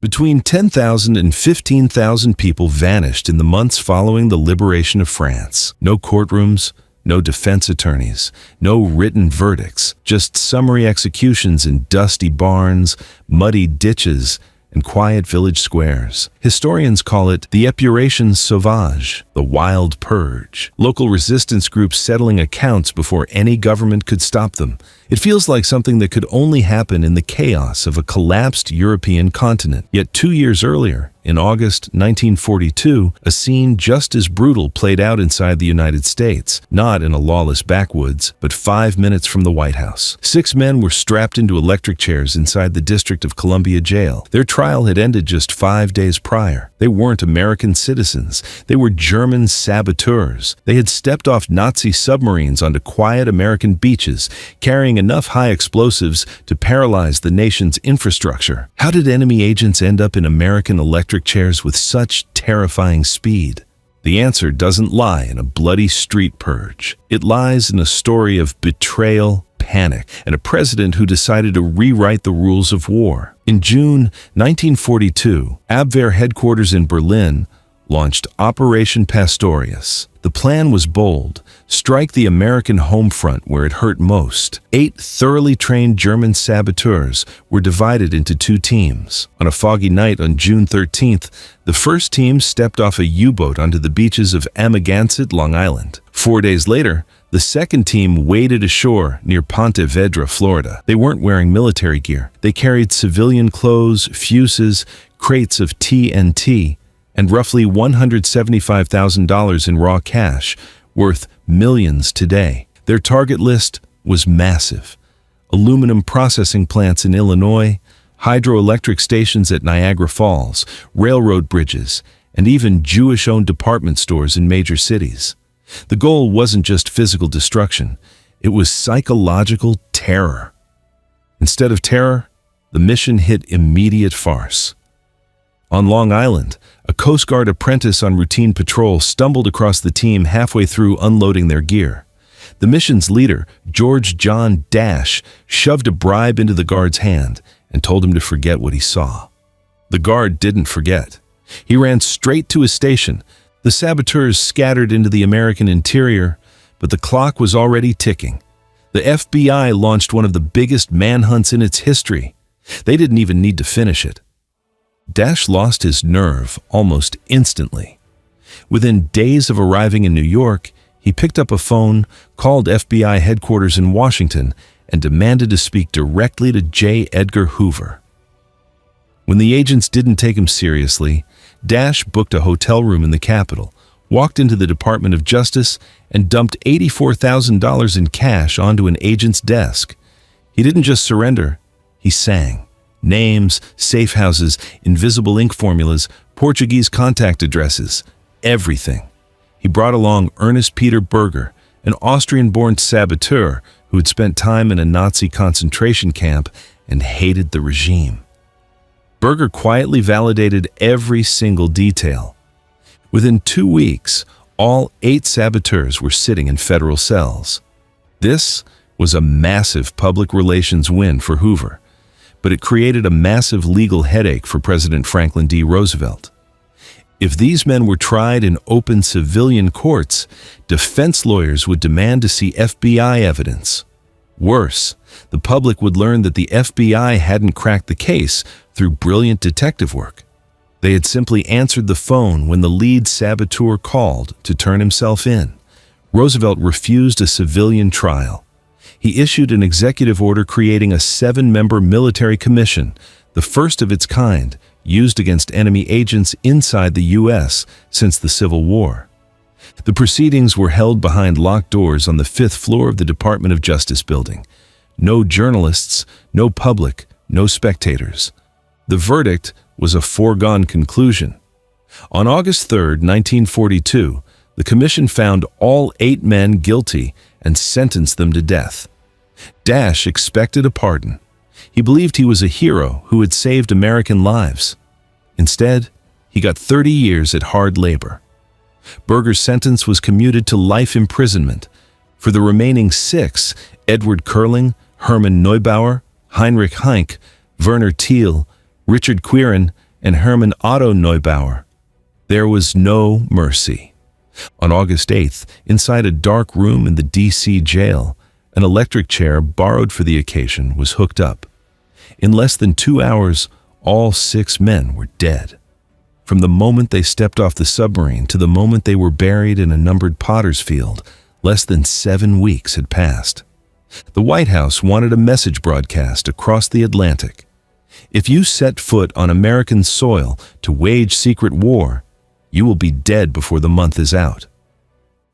Between 10,000 and 15,000 people vanished in the months following the liberation of France. No courtrooms, no defense attorneys, no written verdicts, just summary executions in dusty barns, muddy ditches, and quiet village squares. Historians call it the épuration sauvage, the wild purge. Local resistance groups settling accounts before any government could stop them. It feels like something that could only happen in the chaos of a collapsed European continent. Yet 2 years earlier, in August 1942, a scene just as brutal played out inside the United States, not in a lawless backwoods, but 5 minutes from the White House. 6 men were strapped into electric chairs inside the District of Columbia jail. Their trial had ended just 5 days prior. They weren't American citizens. They were German saboteurs. They had stepped off Nazi submarines onto quiet American beaches, carrying enough high explosives to paralyze the nation's infrastructure. How did enemy agents end up in American electric chairs with such terrifying speed? The answer doesn't lie in a bloody street purge. It lies in a story of betrayal, panic, and a president who decided to rewrite the rules of war. In June 1942, Abwehr headquarters in Berlin launched Operation Pastorius. The plan was bold: strike the American home front where it hurt most. 8 thoroughly trained German saboteurs were divided into 2 teams. On a foggy night on June 13th, the first team stepped off a U-boat onto the beaches of Amagansett, Long Island. 4 days later, the second team waded ashore near Ponte Vedra, Florida. They weren't wearing military gear. They carried civilian clothes, fuses, crates of TNT, and roughly $175,000 in raw cash, worth millions today. Their target list was massive: aluminum processing plants in Illinois, hydroelectric stations at Niagara Falls, railroad bridges, and even Jewish-owned department stores in major cities. The goal wasn't just physical destruction, it was psychological terror. Instead of terror, the mission hit immediate farce. On Long Island, a Coast Guard apprentice on routine patrol stumbled across the team halfway through unloading their gear. The mission's leader, George John Dash, shoved a bribe into the guard's hand and told him to forget what he saw. The guard didn't forget. He ran straight to his station. The saboteurs scattered into the American interior, but the clock was already ticking. The FBI launched one of the biggest manhunts in its history. They didn't even need to finish it. Dash lost his nerve almost instantly. Within days of arriving in New York, he picked up a phone, called FBI headquarters in Washington, and demanded to speak directly to J. Edgar Hoover. When the agents didn't take him seriously, Dash booked a hotel room in the Capitol, walked into the Department of Justice, and dumped $84,000 in cash onto an agent's desk. He didn't just surrender, he sang. Names, safe houses, invisible ink formulas, Portuguese contact addresses, everything. He brought along Ernest Peter Berger, an Austrian-born saboteur who had spent time in a Nazi concentration camp and hated the regime. Berger quietly validated every single detail. Within 2 weeks, all 8 saboteurs were sitting in federal cells. This was a massive public relations win for Hoover, but it created a massive legal headache for President Franklin D. Roosevelt. If these men were tried in open civilian courts, defense lawyers would demand to see FBI evidence. Worse, the public would learn that the FBI hadn't cracked the case through brilliant detective work. They had simply answered the phone when the lead saboteur called to turn himself in. Roosevelt refused a civilian trial. He issued an executive order creating a 7-member military commission, the first of its kind, used against enemy agents inside the U.S. since the Civil War. The proceedings were held behind locked doors on the 5th floor of the Department of Justice building. No journalists, no public, no spectators. The verdict was a foregone conclusion. On August 3, 1942, the commission found all 8 men guilty and sentenced them to death. Dash expected a pardon. He believed he was a hero who had saved American lives. Instead, he got 30 years at hard labor. Berger's sentence was commuted to life imprisonment. For the remaining 6, Edward Curling, Hermann Neubauer, Heinrich Heinck, Werner Thiel, Richard Quirin, and Hermann Otto Neubauer. There was no mercy. On August 8th, inside a dark room in the D.C. jail, an electric chair borrowed for the occasion was hooked up. In less than 2 hours, all 6 men were dead. From the moment they stepped off the submarine to the moment they were buried in a numbered potter's field, less than 7 weeks had passed. The White House wanted a message broadcast across the Atlantic. If you set foot on American soil to wage secret war, you will be dead before the month is out.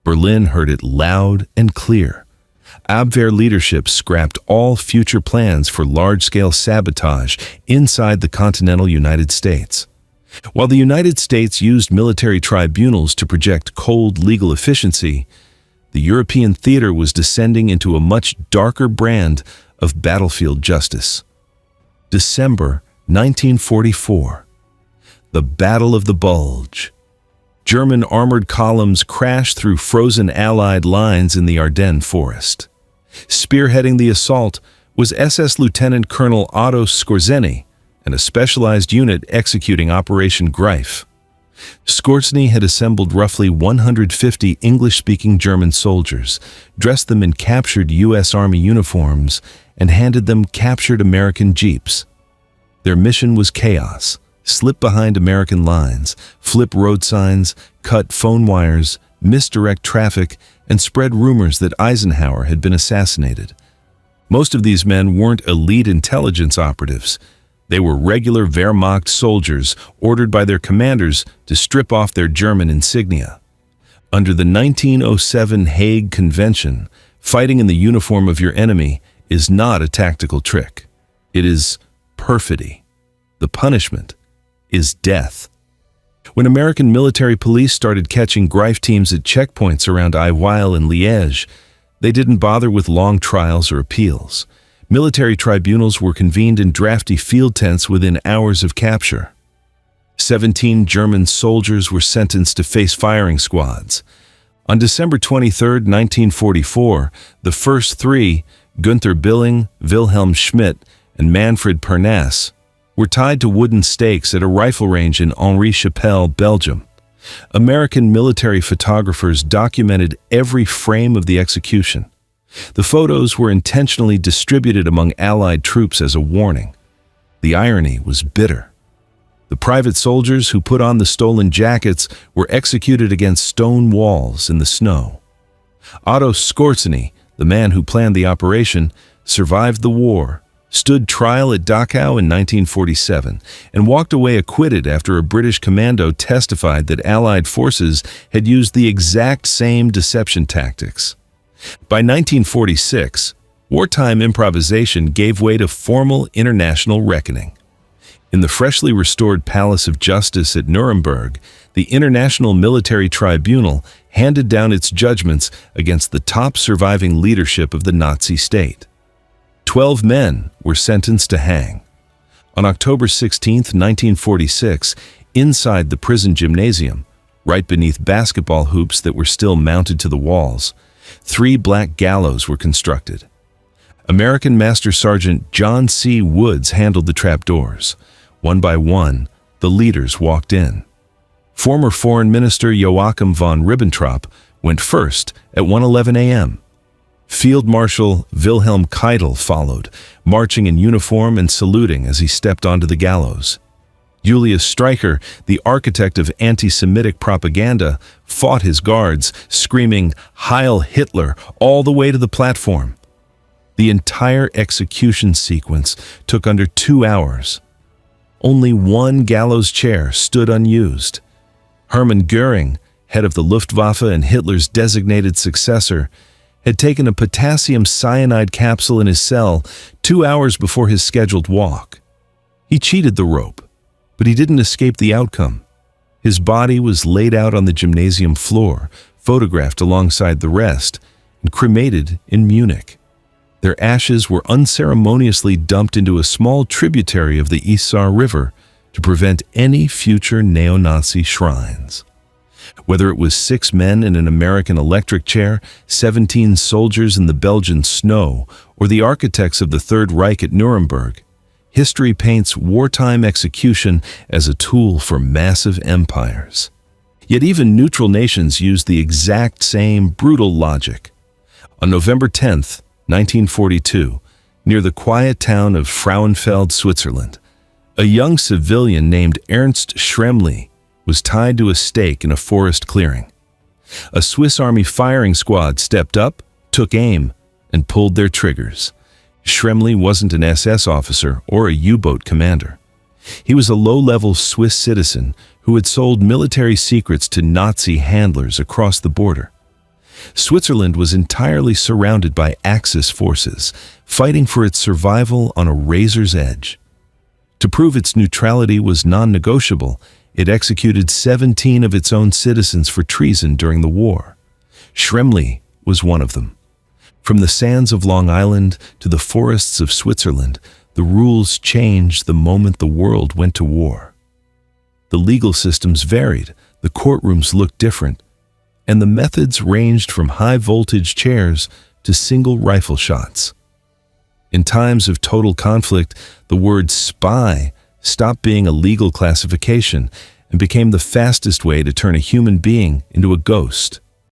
Berlin heard it loud and clear. Abwehr leadership scrapped all future plans for large-scale sabotage inside the continental United States. While the United States used military tribunals to project cold legal efficiency, the European theater was descending into a much darker brand of battlefield justice. December 1944. The Battle of the Bulge. German armored columns crashed through frozen Allied lines in the Ardennes forest. Spearheading the assault was SS Lieutenant Colonel Otto Skorzeny and a specialized unit executing Operation Greif. Skorzeny had assembled roughly 150 English-speaking German soldiers, dressed them in captured U.S. Army uniforms, and handed them captured American jeeps. Their mission was chaos: slip behind American lines, flip road signs, cut phone wires, misdirect traffic, and spread rumors that Eisenhower had been assassinated. Most of these men weren't elite intelligence operatives. They were regular Wehrmacht soldiers ordered by their commanders to strip off their German insignia. Under the 1907 Hague Convention, fighting in the uniform of your enemy is not a tactical trick. It is perfidy. The punishment is death. When American military police started catching Greif teams at checkpoints around Iwil and Liège, they didn't bother with long trials or appeals. Military tribunals were convened in drafty field tents within hours of capture. 17 German soldiers were sentenced to face firing squads. On December 23, 1944, the first 3, Günther Billing, Wilhelm Schmidt, and Manfred Pernas, were tied to wooden stakes at a rifle range in Henri-Chapelle, Belgium. American military photographers documented every frame of the execution. The photos were intentionally distributed among Allied troops as a warning. The irony was bitter. The private soldiers who put on the stolen jackets were executed against stone walls in the snow. Otto Skorzeny, the man who planned the operation, survived the war, stood trial at Dachau in 1947, and walked away acquitted after a British commando testified that Allied forces had used the exact same deception tactics. By 1946, wartime improvisation gave way to formal international reckoning. In the freshly restored Palace of Justice at Nuremberg, the International Military Tribunal handed down its judgments against the top surviving leadership of the Nazi state. 12 men were sentenced to hang. On October 16, 1946, inside the prison gymnasium, right beneath basketball hoops that were still mounted to the walls, 3 black gallows were constructed. American Master Sergeant John C. Woods handled the trapdoors. One by one, the leaders walked in. Former Foreign Minister Joachim von Ribbentrop went first at 1:11 a.m. Field Marshal Wilhelm Keitel followed, marching in uniform and saluting as he stepped onto the gallows. Julius Streicher, the architect of anti-Semitic propaganda, fought his guards, screaming "Heil Hitler" all the way to the platform. The entire execution sequence took under 2 hours. Only one gallows chair stood unused. Hermann Göring, head of the Luftwaffe and Hitler's designated successor, had taken a potassium cyanide capsule in his cell 2 hours before his scheduled walk. He cheated the rope, but he didn't escape the outcome. His body was laid out on the gymnasium floor, photographed alongside the rest, and cremated in Munich. Their ashes were unceremoniously dumped into a small tributary of the Isar River to prevent any future neo-Nazi shrines. Whether it was 6 men in an American electric chair, 17 soldiers in the Belgian snow, or the architects of the Third Reich at Nuremberg, History paints wartime execution as a tool for massive empires. Yet even neutral nations used the exact same brutal logic. On November 10, 1942, near the quiet town of Frauenfeld, Switzerland, a young civilian named Ernst Schremli was tied to a stake in a forest clearing. A Swiss Army firing squad stepped up, took aim, and pulled their triggers. Schremli wasn't an SS officer or a U-boat commander. He was a low-level Swiss citizen who had sold military secrets to Nazi handlers across the border. Switzerland was entirely surrounded by Axis forces, fighting for its survival on a razor's edge. To prove its neutrality was non-negotiable, it executed 17 of its own citizens for treason during the war. Schremli was one of them. From the sands of Long Island to the forests of Switzerland, the rules changed the moment the world went to war. The legal systems varied, the courtrooms looked different, and the methods ranged from high-voltage chairs to single rifle shots. In times of total conflict, the word spy stopped being a legal classification and became the fastest way to turn a human being into a ghost.